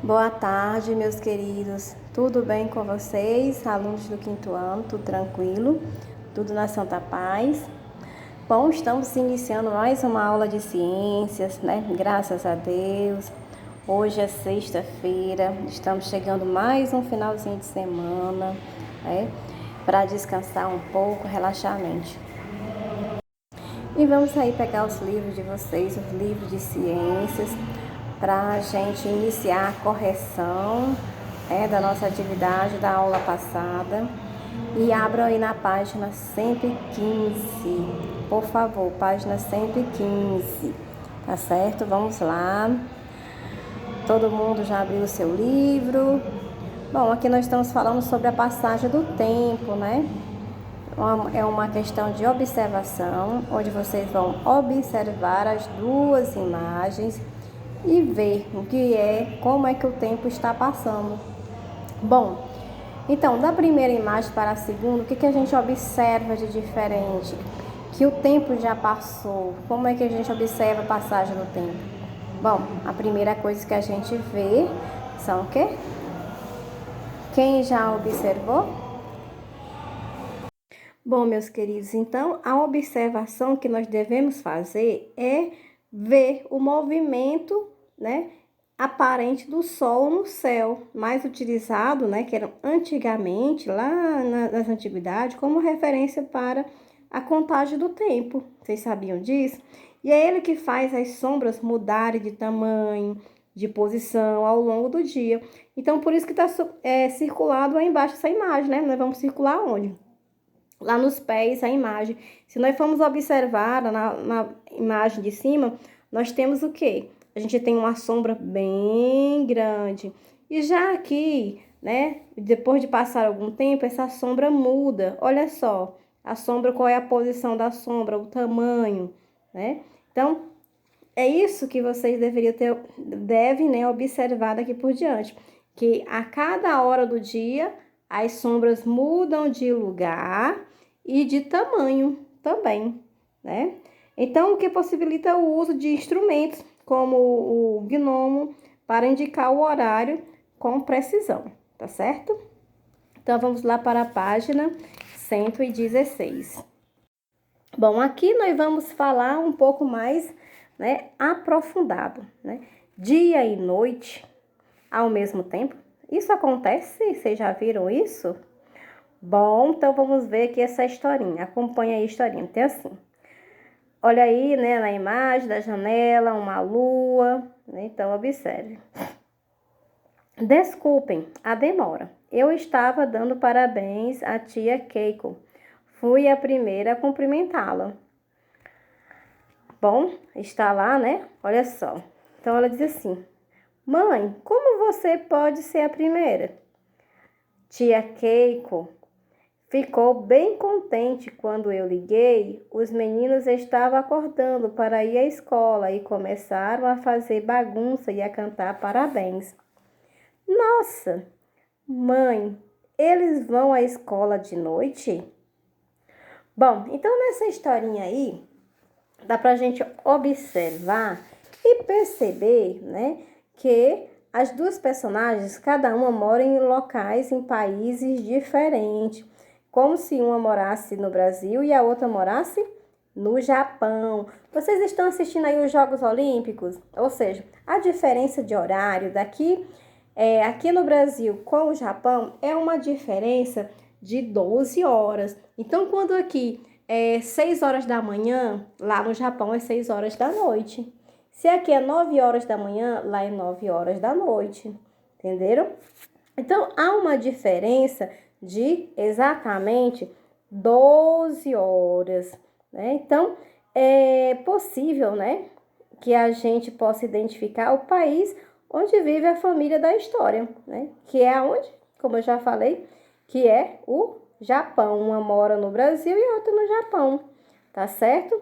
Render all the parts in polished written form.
Boa tarde, meus queridos. Tudo bem com vocês, alunos do quinto ano? Tudo tranquilo? Tudo na Santa Paz? Bom, estamos iniciando mais uma aula de ciências, né? Graças a Deus. Hoje é sexta-feira, estamos chegando mais um finalzinho de semana, né? Para descansar um pouco, relaxar a mente. E vamos aí pegar os livros de vocês, os livros de ciências, para a gente iniciar a correção da nossa atividade da aula passada. E abram aí na página 115, por favor, página 115, tá certo? Vamos lá. Todo mundo já abriu o seu livro. Bom, aqui nós estamos falando sobre a passagem do tempo, né? É uma questão de observação, onde vocês vão observar as duas imagens e ver como é que o tempo está passando. Bom, então, da primeira imagem para a segunda, o que a gente observa de diferente? Que o tempo já passou. Como é que a gente observa a passagem do tempo? Bom, a primeira coisa que a gente vê são o quê? Quem já observou? Bom, meus queridos, então a observação que nós devemos fazer é ver o movimento, né, aparente do Sol no céu, mais utilizado, né, que era antigamente, lá nas antiguidades, como referência para a contagem do tempo. Vocês sabiam disso? E é ele que faz as sombras mudarem de tamanho, de posição ao longo do dia. Então, por isso que está circulado aí embaixo essa imagem, né? Nós vamos circular onde? Lá nos pés a imagem. Se nós formos observar na imagem de cima, nós temos o quê? A gente tem uma sombra bem grande. E já aqui, né, depois de passar algum tempo, essa sombra muda. Olha só, a sombra, qual é a posição da sombra, o tamanho, né? Então, é isso que vocês devem, né, observar daqui por diante. Que a cada hora do dia, as sombras mudam de lugar e de tamanho também, né? Então, o que possibilita o uso de instrumentos como o gnomo para indicar o horário com precisão, tá certo? Então, vamos lá para a página 116. Bom, aqui nós vamos falar um pouco mais, né, aprofundado, né? Dia e noite ao mesmo tempo. Isso acontece? Vocês já viram isso? Bom, então vamos ver aqui essa historinha. Acompanha aí a historinha. Tem assim. Olha aí, né, na imagem da janela, uma lua, né? Então observe. Desculpem a demora. Eu estava dando parabéns à tia Keiko. Fui a primeira a cumprimentá-la. Bom, está lá, né? Olha só. Então ela diz assim: Mãe, como você pode ser a primeira? Tia Keiko ficou bem contente quando eu liguei. Os meninos estavam acordando para ir à escola e começaram a fazer bagunça e a cantar parabéns. Nossa, mãe, eles vão à escola de noite? Bom, então nessa historinha aí, dá pra gente observar e perceber, né, que as duas personagens, cada uma mora em locais, em países diferentes, como se uma morasse no Brasil e a outra morasse no Japão. Vocês estão assistindo aí os Jogos Olímpicos? Ou seja, a diferença de horário daqui, aqui no Brasil com o Japão, é uma diferença de 12 horas. Então, quando aqui é 6 horas da manhã, lá no Japão é 6 horas da noite. Se aqui é 9 horas da manhã, lá é 9 horas da noite. Entenderam? Então, há uma diferença de exatamente 12 horas, né? Então, é possível, né, que a gente possa identificar o país onde vive a família da história, né? Que é onde, como eu já falei, que é o Japão. Uma mora no Brasil e a outra no Japão, tá certo?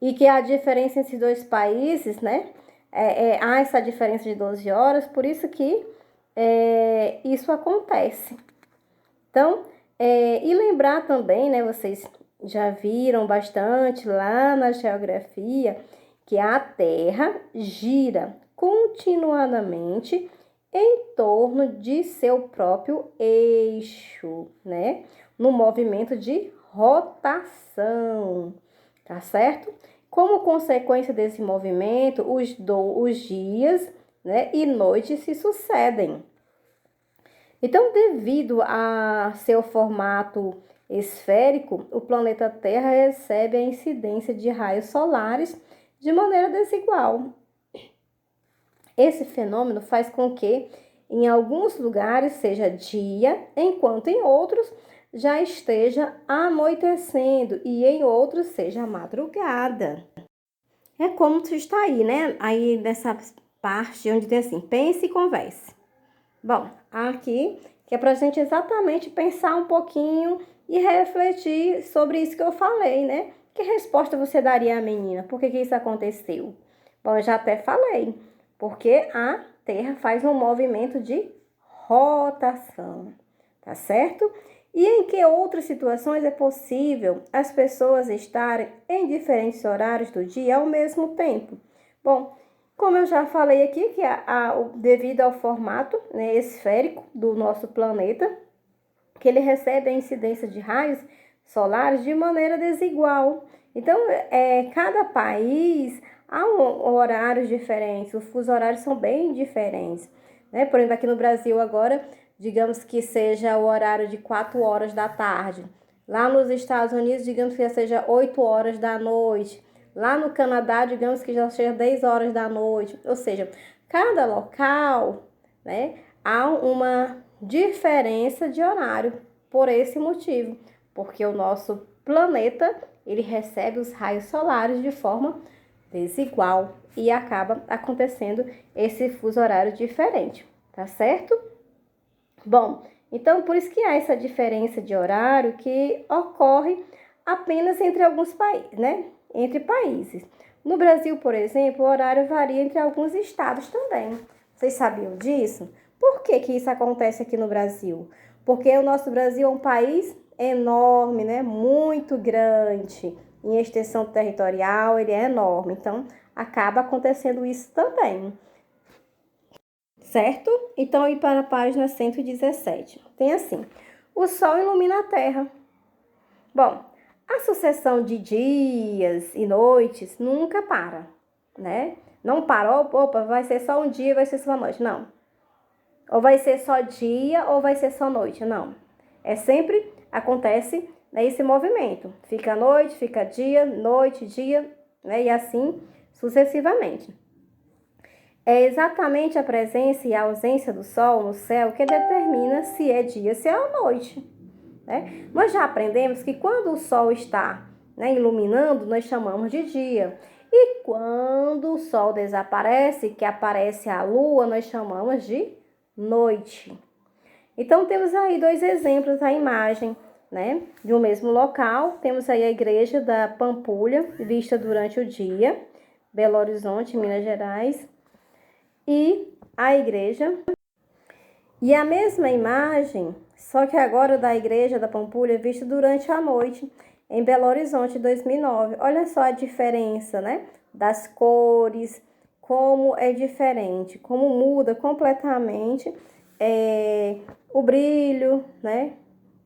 E que a diferença entre esses dois países, né? Há essa diferença de 12 horas, por isso que isso acontece. Então, e lembrar também, né? Vocês já viram bastante lá na geografia que a Terra gira continuadamente em torno de seu próprio eixo, né? No movimento de rotação, tá certo? Como consequência desse movimento, os dias, né, e noites se sucedem. Então, devido a seu formato esférico, o planeta Terra recebe a incidência de raios solares de maneira desigual. Esse fenômeno faz com que, em alguns lugares, seja dia, enquanto em outros já esteja anoitecendo e em outros seja madrugada. É como tu está aí, né? Aí nessa parte onde tem assim, pense e converse. Bom, aqui que é para a gente exatamente pensar um pouquinho e refletir sobre isso que eu falei, né? Que resposta você daria à menina? Por que isso aconteceu? Bom, eu já até falei. Porque a Terra faz um movimento de rotação, tá certo? E em que outras situações é possível as pessoas estarem em diferentes horários do dia ao mesmo tempo? Bom, como eu já falei aqui, que devido ao formato, né, esférico do nosso planeta, que ele recebe a incidência de raios solares de maneira desigual. Então, cada país há horários diferentes, os fusos horários são bem diferentes, né? Por exemplo, aqui no Brasil agora, digamos que seja o horário de 4 horas da tarde. Lá nos Estados Unidos, digamos que seja 8 horas da noite. Lá no Canadá, digamos que já seja 10 horas da noite. Ou seja, cada local, né, há uma diferença de horário por esse motivo, porque o nosso planeta, ele recebe os raios solares de forma desigual e acaba acontecendo esse fuso horário diferente, tá certo? Bom, então por isso que há essa diferença de horário que ocorre apenas entre alguns países, né? Entre países. No Brasil, por exemplo, o horário varia entre alguns estados também. Vocês sabiam disso? Por que isso acontece aqui no Brasil? Porque o nosso Brasil é um país enorme, né? Muito grande. Em extensão territorial, ele é enorme. Então, acaba acontecendo isso também. Certo? Então, ir para a página 117. Tem assim: o Sol ilumina a Terra. Bom, a sucessão de dias e noites nunca para, né? Não para, opa, vai ser só um dia, vai ser só uma noite. Não. Ou vai ser só dia ou vai ser só noite. Não. É sempre acontece, né, esse movimento. Fica noite, fica dia, noite, dia, né? E assim sucessivamente. É exatamente a presença e a ausência do Sol no céu que determina se é dia, se é noite, né? Nós já aprendemos que quando o Sol está, né, iluminando, nós chamamos de dia. E quando o Sol desaparece, que aparece a Lua, nós chamamos de noite. Então, temos aí dois exemplos, a imagem, né, de um mesmo local. Temos aí a igreja da Pampulha, vista durante o dia, Belo Horizonte, Minas Gerais. E a igreja. E a mesma imagem, só que agora da igreja da Pampulha, vista durante a noite, em Belo Horizonte, 2009. Olha só a diferença, né? Das cores, como é diferente, como muda completamente o brilho, né?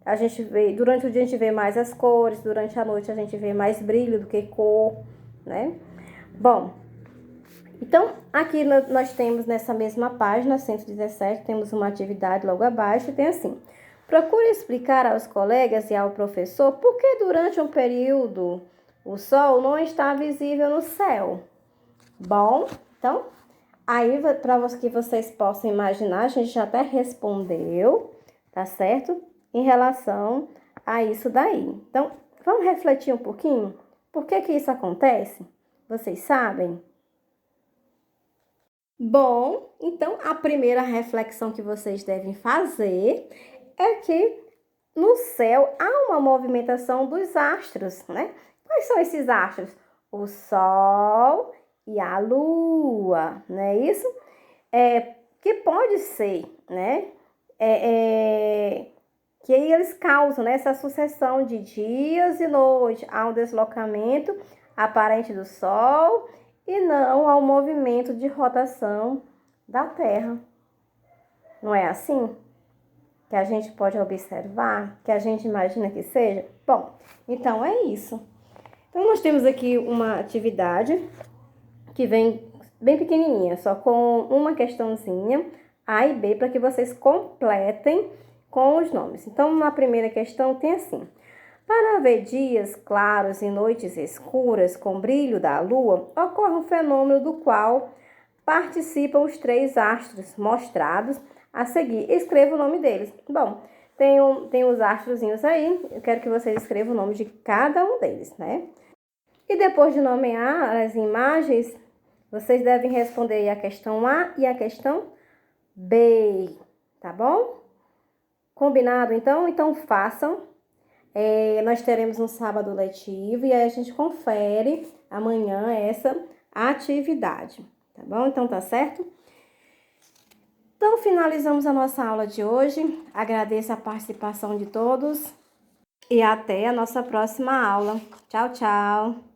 A gente vê, durante o dia a gente vê mais as cores, durante a noite a gente vê mais brilho do que cor, né? Bom, então, aqui nós temos nessa mesma página, 117, temos uma atividade logo abaixo, e tem assim: procure explicar aos colegas e ao professor por que durante um período o Sol não está visível no céu. Bom, então, aí para que vocês possam imaginar, a gente já até respondeu, tá certo? Em relação a isso daí. Então, vamos refletir um pouquinho? Por que isso acontece? Vocês sabem? Bom, então a primeira reflexão que vocês devem fazer é que no céu há uma movimentação dos astros, né? Quais são esses astros? O Sol e a Lua, não é isso? Que pode ser, né? Que aí eles causam, né, essa sucessão de dias e noites. Há um deslocamento aparente do Sol e não ao movimento de rotação da Terra. Não é assim que a gente pode observar, que a gente imagina que seja? Bom, então é isso. Então, nós temos aqui uma atividade que vem bem pequenininha, só com uma questãozinha, A e B, para que vocês completem com os nomes. Então, na primeira questão tem assim: para haver dias claros e noites escuras com brilho da lua, ocorre um fenômeno do qual participam os 3 astros mostrados a seguir. Escreva o nome deles. Bom, tem os astrozinhos aí, eu quero que vocês escrevam o nome de cada um deles, né? E depois de nomear as imagens, vocês devem responder a questão A e a questão B, tá bom? Combinado, então? Então façam. Nós teremos um sábado letivo e aí a gente confere amanhã essa atividade, tá bom? Então tá certo? Então finalizamos a nossa aula de hoje. Agradeço a participação de todos e até a nossa próxima aula. Tchau, tchau!